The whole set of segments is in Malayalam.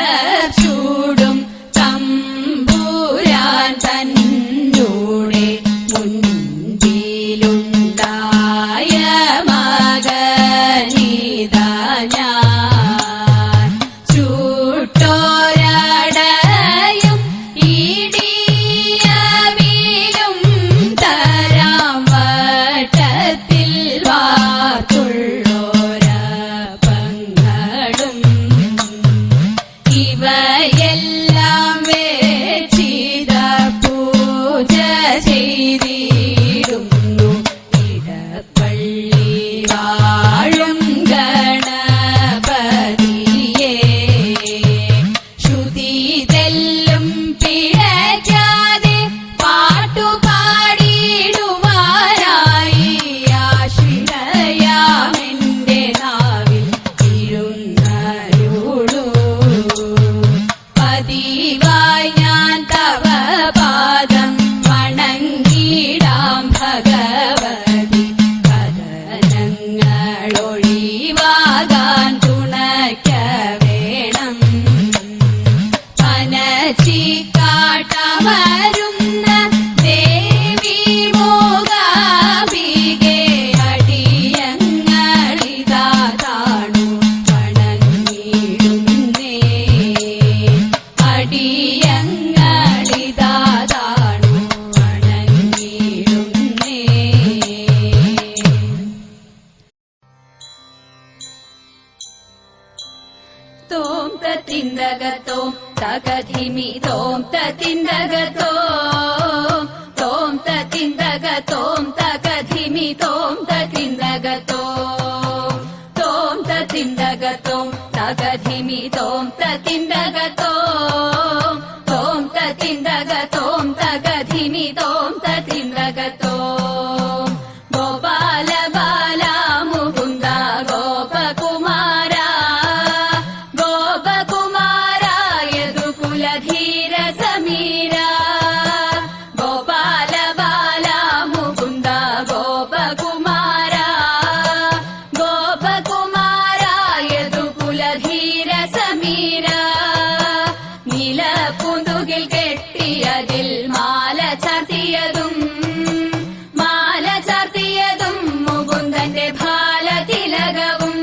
തുമ്പമലർച്ചൂടും തമ്പുരാൻ തന്നൂടെ മുൻപിലുണ്ടായ മകനിതാ ഞാൻ ചൂട്ടോരടയും ഇടിയവിലും തരാം വട്ടത്തിൽ വാർത്തുള്ളോരപ്പങ്ങളും ഇവയെല്ലാം വെച്ചിത പൂജ ചെയ്തിടുന്നു ഇടപ്പള്ളി വാഴും ഗണപതിയെ ശ്രുതി തെല്ലും പിഴയ്ക്കാതെ പാട്ടുപാടിടുവാനായി ആശ്രിതയാമെന്റെ നാവിൽ ഇരുന്നരുളൂ പതിവായി ഞാൻ തവ പാദം വണങ്ങിടാം ഭഗവതി കഥനങ്ങളൊഴിവാകാൻ തുണയ്ക്ക വേണം അനച്ചിക്കാട്ടമരുന്ന ദേവി മൂകാംബികെ അടിയങ്ങളിതാ താണു വണങ്ങിടുന്നേ അടിയങ്ങളിതാ താണു വണങ്ങിടുന്നേ തോം തത്തിന്തകത്തോം തകധിമി തോം തത്തിന്തകത്തോം തോം തത്തിന്തകത്തോം തകധിമി തോം തത്തിന്തകത്തോം തോം തത്തിന്തകത്തോം തകധിമി തോം തത്തിന്തകത്തോം തോം തത്തിന്തകത്തോം തകധിമി തോം തത്തിന്തകത്തോം ഗോപാല ബാല മുകുന്ദ ഗോപകുമാര ഗോപകുമാര യദുകുലധീര സമീര ഗോപാല ബാല മുകുന്ദ ഗോപകുമാര ഗോപകുമാര യദുകുലധീര സമീര നീലപ്പൂന്തുകിൽ കെട്ടിയതിൽ മാല ചാർത്തിയതും മുകുന്ദന്റെ ഭാലതിലകവും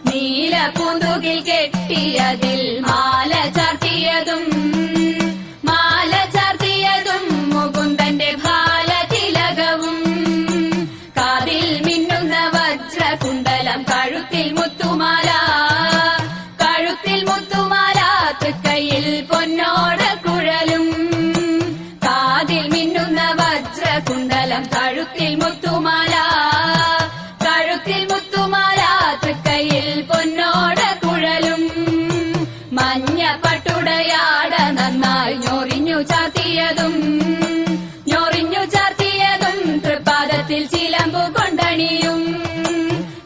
നീലപ്പൂന്തുകിൽ കെട്ടിയതിൽ മാല ചാർത്തിയതും മുകുന്ദന്റെ ഭാലതിലകവും കാതിൽ മിന്നുന്ന വജ്രകുണ്ടലം കഴുത്തിൽ മുത്തുമാല തൃക്കൈയിൽ പൊന്നോട കുഴലും കാതിൽ മിന്നുന്ന വജ്രകുണ്ടലം കഴുത്തിൽ മുത്തുമാല തൃക്കൈയിൽ പൊന്നോട കുഴലും മഞ്ഞ പട്ടുടയാട നന്നായി ഞൊറിഞ്ഞു ചാർത്തിയതും തൃപ്പാദത്തിൽ ചിലമ്പു കൊണ്ടണിയും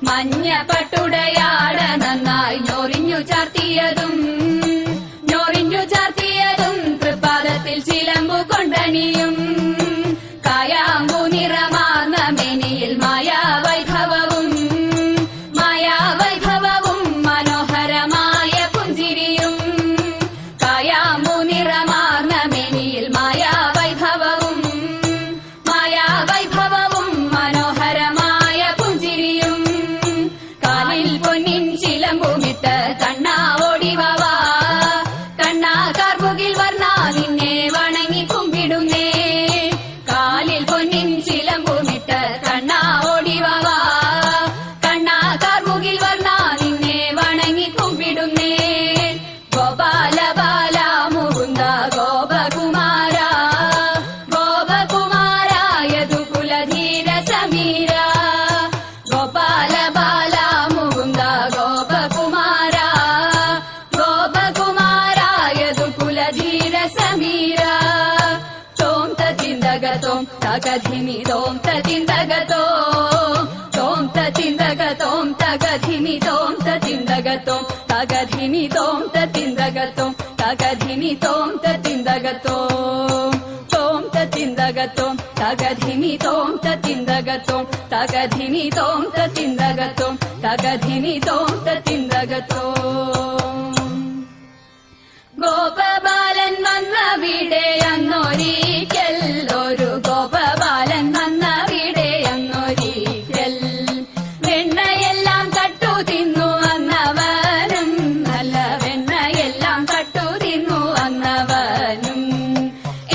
മഞ്ഞ പട്ടുടയാട നന്നായി ഞൊറിഞ്ഞു ചാർത്തിയതും തൃപ്പാദത്തിൽ ചിലമ്പു കൊണ്ടണിയും കായാമ്പു നിറമാർന്ന മെനിയിൽ മായാവൈഭവവും മനോഹരമായ പുഞ്ചിരിയും കായാമ്പു നിറമാർന്ന മെനിയിൽ മായാവൈഭവവും മനോഹരമായ പുഞ്ചിരിയും കാലിൽ പൊന്നിൻ ചിലമ്പുമിട്ട് കണ്ണാ ഓടിവാ കണ്ണാ കാർമുകിൽ വർണ്ണ നിന്നെ വണങ്ങി കുമ്പിടുന്നേ കാലിൽ പൊന്നിൻ ചിലമ്പുമിട്ട് കണ്ണാ ഓടിവാ കണ്ണാ കാർമുകിൽ വർണ്ണ നിന്നെ വണങ്ങി കുമ്പിടുന്നേ ഗോപാല ബാല മുകുന്ദ ഗോപകുമാര യദുകുലധീര സമീര ഗോപാല ബാല മുകുന്ദ ഗോപകുമാര യദുകുലധീര സമീര തോം തത്തിന്തകത്തോം തകധിമി തോം തത്തിന്തകത്തോം തോം തത്തിന്തകത്തോം തകധിമി തോം തത്തിന്തകത്തോം തകധിമി തോം തത്തിന്തകത്തോം തകധിമി തോം തത്തിന്തകത്തോം തോം തത്തിന്തകത്തോം തകധിമി തോം തത്തിന്തകത്തോം തകധിമി തോം തത്തിന്തകത്തോം തകധിനി തോം തത്തിന്തകത്തോം. ഗോപബാലൻ വന്നവിടെ അന്നൊരിക്കൽ, ഒരു ഗോപബാലൻ വന്നവിടെ അന്നൊരിക്കൽ. വെണ്ണയെല്ലാം കട്ടു തിന്നു അന്നവനും, നല്ല വെണ്ണയെല്ലാം കട്ടു തിന്നു അന്നവനും.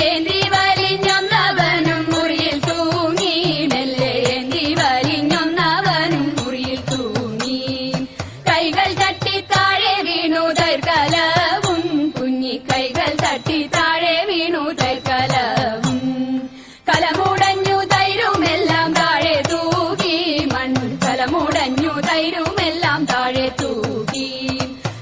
ഏന്തി വലിഞ്ഞൊന്നവനും മുറിയിൽ തൂങ്ങി, മെല്ലെ ഏന്തി വലിഞ്ഞൊന്നവനും മുറിയിൽ തൂങ്ങി. കൈകൾ തട്ടി താഴെ വീണു തൈർക്കലവും, കൈകൾ തട്ടി താഴെ വീണു തൈർക്കലവും. കലമുടഞ്ഞു തൈരുമെല്ലാം താഴെ തൂകി, മണ്ണിൽ കലമുടഞ്ഞു തൈരുമെല്ലാം താഴെ തൂകി.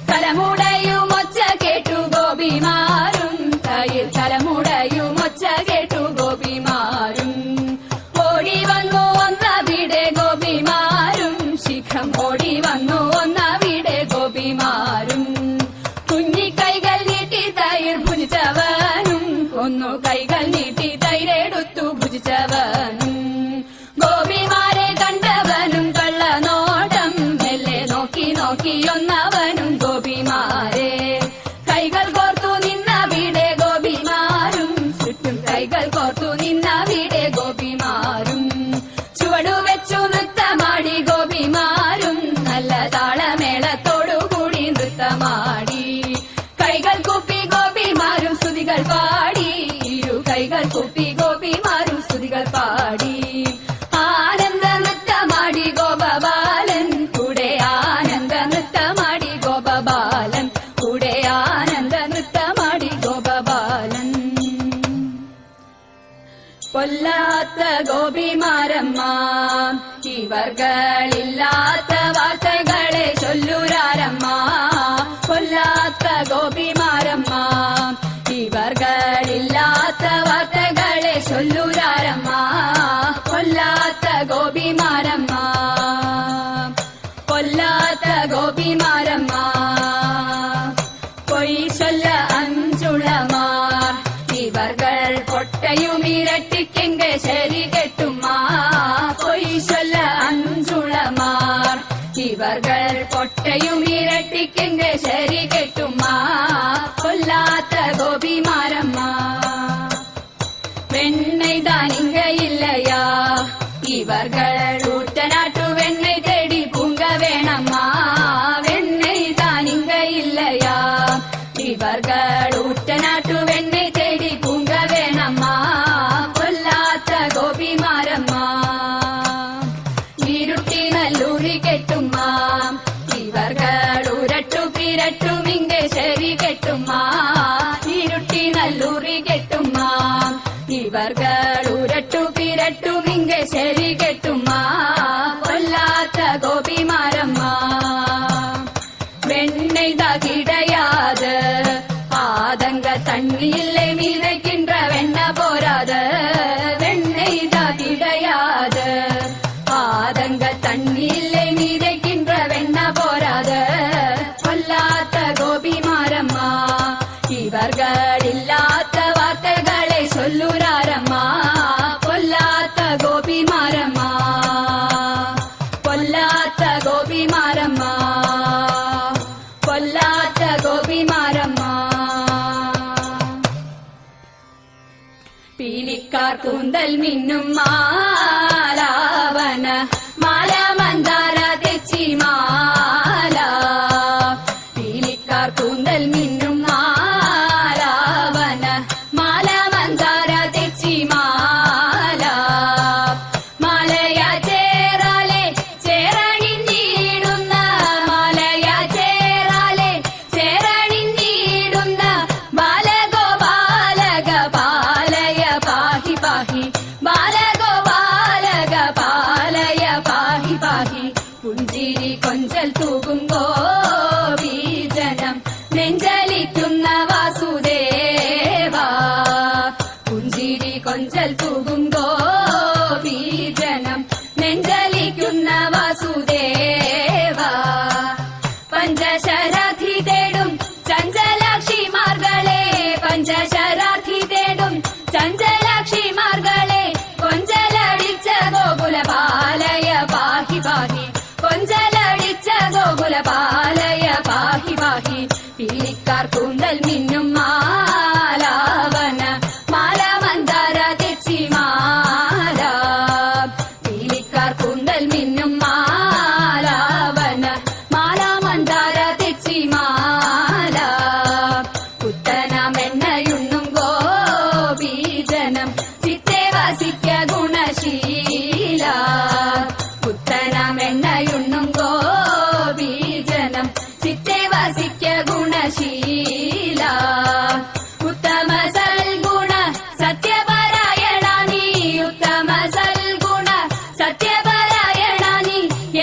കലമുടയും ഒച്ച കേട്ടു ഗോപിമാരും, തൈർ കലമുടയും ഒച്ച കേട്ടു ഗോപിമാരും. ഓടി വന്നു ഒന്നവിടെ ഗോപിമാരും, ശീഘ്രം ഓടി വന്നു ഒന്നവിടെ ഗോപിമാരും. കുഞ്ഞിക്കൈകൾ നീട്ടി തൈർ ഭുജിച്ചവനും, ഒന്നു കൈകൾ നീട്ടി തൈരെടുത്തു ഭുജിച്ചവനും. ഗോപിമാരെ കണ്ടവനും കള്ളനോട്ടം, മെല്ലെ നോക്കി നോക്കിയൊന്നവനും ഗോപിമാരെ. കൈകൾ കോർത്തു നിന്നവിടെ ഗോപിമാരും, ചുറ്റും കൈകൾ കോർത്തു നിന്നവിടെ ഗോപിമാരും. ചുവടുവെച്ചു നൃത്തമാടി ഗോപിമാരും, നല്ല താളമേളത്തോടുകൂടി നൃത്തമാടി. കൈകൾ കൂപ്പി ഗോപിമാരും സ്തുതികൾ പാടി, ഇരു കൈകൾ കൂപ്പി ഗോപിമാരും സ്തുതികൾ പാടി. ആനന്ദ നൃത്തമാടി ഗോപബാലൻ, കൂടെ ആനന്ദ നൃത്തമാടി ഗോപബാലൻ, കൂടെ ആനന്ദ നൃത്തമാടി ഗോപബാലൻ. പൊല്ലാത്ത ഗോപിമാരമ്മ, ഇവർകളില്ലാത്ത വാർത്തകളെ ചൊല്ലുരാരമ്മ. പൊല്ലാത്ത ഗോപിമാരമ്മ, ഇവർകളില്ലാത്ത വാർത്തകളെ ചൊല്ലുരാരമ്മ. പൊല്ലാത്ത ഗോപിമാരമ്മ, പൊല്ലാത്ത ഗോപിമാരമ്മ. പൊയ് ചൊല്ല അഞ്ചുളമാർ, ഇവർകൾ പൊട്ടയുമിരട്ടിക്കെങ്ക ശരി കെട്ടുമ്മ. പൊയ് ചൊല്ല അഞ്ചുളമാർ, ഇവർകൾ പൊട്ടയുമിരട്ടിക്കെങ്ക ശരി കെട്ടുമ്മ. പൊല്ലാത്ത ഗോപിമാരമ്മ. വെണ്ണൈതാൻ ഇങ്ങയില്ലയാ, ഇവർകൾ ഊറ്റനാട്ടു വെണ്ണை തേടി പൂങ്ക വേണമ്മ. വെണ്ണൈതാൻ ഇങ്ങയില്ലയാ, ഇവർകൾ ഊറ്റനാട്ടു വെണ്ണை തേടി പൂങ്ക വേണമ്മ. പൊല്ലാത്ത ഗോപിമാരമ്മ. ഇരുട്ടി നല്ലൂരി കെട്ടുമ്മ, ഇവർകൾ ഉരട്ടു പിരട്ടുമിങ്ക ശരി കെട്ടുമ്മ. ഇരുട്ടി നല്ലൂരി കെട്ടുമ്മ, ഇവർകൾ ഉരട്ടു പിരട്ടുമിങ്ക ശരി കെട്ടുമ്മ. പൊല്ലാത്ത ഗോപിമാരമ്മ. வெண்ணெய்தா கிடையாது, ஆதங்க தண்ணியில்லை மிதக்கின்ற வெண்ண போராத. வெண்ணெய்தா கிடையாது, ஆதங்க தண்ணியில்லை மிதக்கின்ற வெண்ண போராத. பொல்லாத்த கோபிமாரம்மா, இவர்கள் இல்லாத்த வார்த்தைகளை சொல்லுறாரம்மா. பொல்லாத்த கோபிமாரம்மா, பொல்லாத்த கோபிமாரம்மா, പൊല്ലാത്ത ഗോപിമാരമ്മ. പീലിക്കാർ കൂന്തൽ മിന്നും മാലാവന, മാല മന്ദാര തെച്ചി മാല. പീലിക്കാർ കൂന്തൽ മിന്നും മാലാവന, മാല മന്ദാര തെച്ചി മാല. മാലയ ചേരാലെ ചേരണിഞ്ഞിടുന്ന, മാലയ ചേരാലെ ചേരണിഞ്ഞിടുന്ന ബാലഗോപാലക പാലയ പാഹി പാഹി. ബാലഗോപാലക പാലയ പാഹി പാഹി. പുഞ്ചിരി കൊഞ്ചൽ തൂകും ഗോപീജനം, നെഞ്ചലിക്കുന്ന വാസുദേവ. പുഞ്ചിരി കൊഞ്ചൽ തൂകും ഗോപീജനം, നെഞ്ചലിക്കുന്ന വാസുദേവ. പഞ്ചശരാധി തേടും ചഞ്ചലാക്ഷിമാർകളെ, പഞ്ചശരാധി തേടും ചഞ്ചലാക്ഷിമാർകളെ. കൊഞ്ചലടിച്ച ഗോകുല പാലയ പാഹി പാഹി, കൊഞ്ചലടി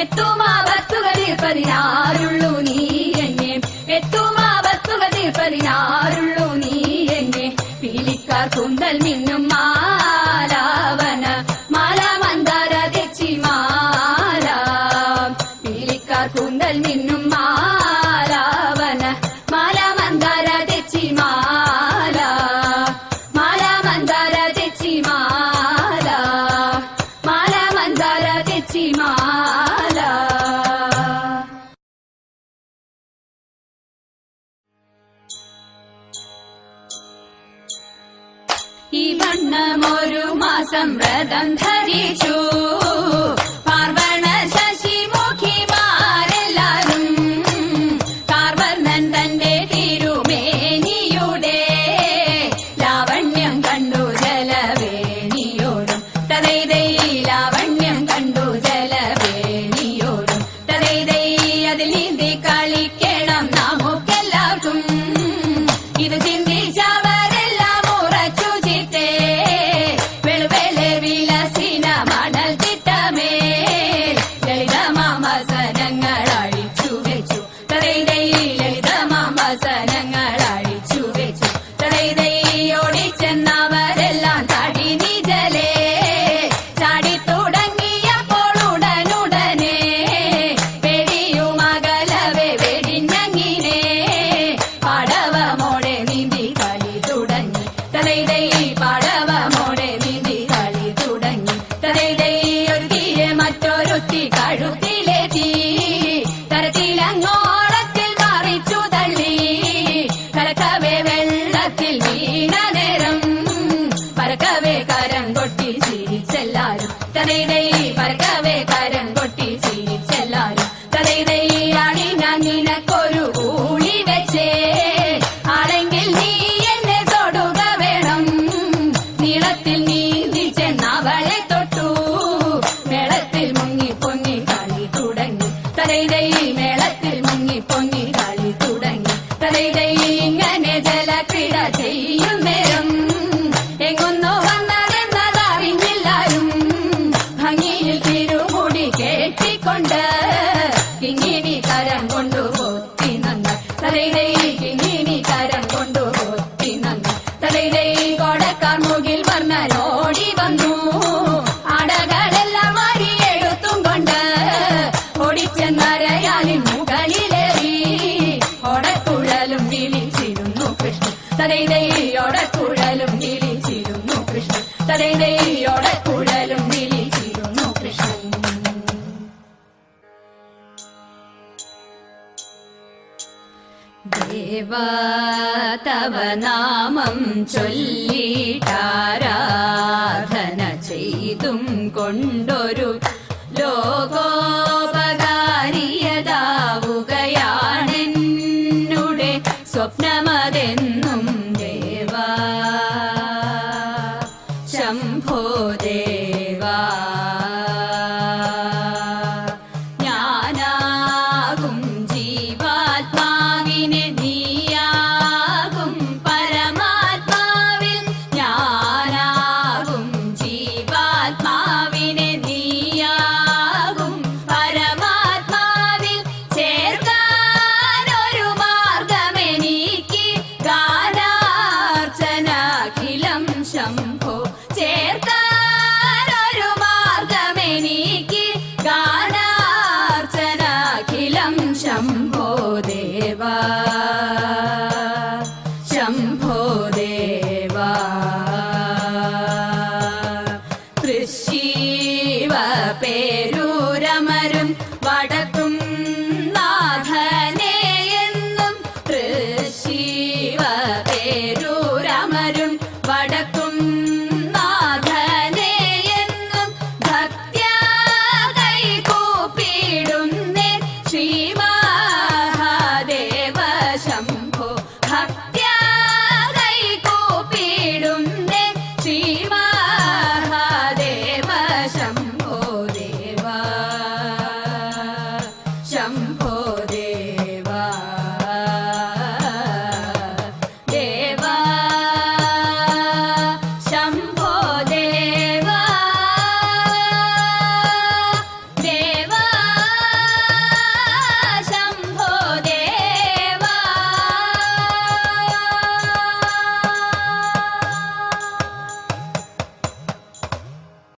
എത്തുമാപത്തുക തീർപ്പതിനാരുള്ളൂ നീ എന്നെ, എത്തുമാപത്തുക തീർപ്പതിനാരുള്ളൂ നീ എന്നെ. പീലിക്കാർ കൂന്തൽ മിന്നും മാലാവന മാല മന്ദാര തെച്ചി മാല, പീലിക്കാർ കൂന്തൽ മിന്നും മാലാവന മാല മന്ദാര തെച്ചി മാല, മാല മന്ദാര തെച്ചി മാല, മാല മന്ദാര തെച്ചി മാല. ഈ വണ്ണമൊരു മാസം വ്രതം ധരിച്ചു പാർവണ ശശിമുഖിമാരെല്ലാരും, കാർവർണ്ണൻ തന്റെ തിരുമേനിയുടെ ലാവണ്യം കണ്ടു ജലവേണിയോടും തതൈതൈ, ലാവണ്യം കണ്ടു ജലവേണിയോടും തതൈതൈ. അതിൽ നീന്തി കളിക്കണം നമുക്കെല്ലാവർക്കും, ഇത് ചിന്തിച്ചവരെല്ലാം ഉറച്ചു ചിത്തേ. വെളുവെളെ വിലസിന മണൽ തിട്ടമേൽ ലളിതമാമസനങ്ങൾ അഴിച്ചു വെച്ചു തതൈതൈ, ലളിതമാമസനങ്ങൾ അഴിച്ചു വെച്ചു തതൈതൈ. ഓടിച്ചെന്നവരെല്ലാം തടി നിജലേ ചാടി തുടങ്ങിയപ്പോൾ ഉടനുടനെ വെടിയുമകലവെ വെടിഞ്ഞങ്ങിനെ പാടവമോടെ നീന്തി കളി തുടങ്ങി തതൈതൈ, പാടവമോടെ നീന്തി കളി തുടങ്ങി തതൈതൈ. ഒരു തീരെ മറ്റൊരുത്തി കഴുത്തിലെത്തി തരത്തിലങ്ങോളത്തിൽ മറിച്ചു തള്ളി, കലക്കവേ വെള്ളത്തിൽ വീണ നേരം പരക്കവേ കരം കൊട്ടി ചിരിച്ചെല്ലാരും തതൈതൈ, പരക്കവേ കരം കൊട്ടി ചിരിച്ചെല്ലാരും തതൈതൈ. ആണി ഞാൻ നിനക്കൊരു ഊളി വെച്ചേ, ആണെങ്കിൽ നീ എന്നെ തൊടുക വേണം. നീളത്തിൽ നീന്തി ചെന്നവളെ തൊട്ടു, മേളത്തിൽ മുങ്ങി പൊങ്ങി കളി തുടങ്ങി തതൈതൈ, മേളത്തിൽ മുങ്ങി പൊങ്ങി കളി തുടങ്ങി തതൈതൈ. ഇങ്ങനെ ജലക്രീഡ ചെയ്യും നേരം എങ്ങൊന്നു വന്നതെന്നതറിഞ്ഞില്ലാരും, ഭംഗിയിൽ തിരുമുടി കേട്ടിക്കൊണ്ട് കിങ്ങിണി കരം കൊണ്ടു പോത്തി നന്ന് തതൈതൈ, കിങ്ങിണി കരം കൊണ്ടു പോത്തി നന്ന് തതൈതൈ. കോടക്കാർ മുകിൽ വർണ്ണനോടി വന്നു, ആടകളെല്ലാം വാരിയെടുത്തും കൊണ്ട് ഓടിച്ചെന്നരയാലിൻ മുകളിലേറി. ഓടക്കുഴലും വിളിച്ചിരുന്നു കൃഷ്ണൻ തതൈതൈ, ഓടക്കുഴലും വിളിച്ചിരുന്നു കൃഷ്ണൻ തതൈതൈ, ഓടക്കുഴലും വിളിച്ചിരുന്നു കൃഷ്ണൻ. ദേവാ തവ നാമം ചൊല്ലിട്ടാരാധന ചെയ്തും കൊണ്ടൊരു ലോകോപകാരിയതാവുകയാണെന്നുടെ സ്വപ്നമതെന്നും ദേവാ. ശംഭോ ദേവാ, ഞാനാകും ജീവാത്മാവിനെ നീയാകും പരമാത്മാവിൽ, ഞാനാകും ജീവാത്മാവിനെ നീയാകും പരമാത്മാവിൽ. ചേർക്കാനൊരു മാർഗമെനിക്ക് ഗാനാർച്ചനാഖിലം ശംഭോ, ചേർക്കാനൊരു മാർഗമെനിക്ക് ഗാനാർച്ചനാഖിലം ശംഭോ ദേവാ, ശംഭോ ദേവാ. തൃശീവ പേരു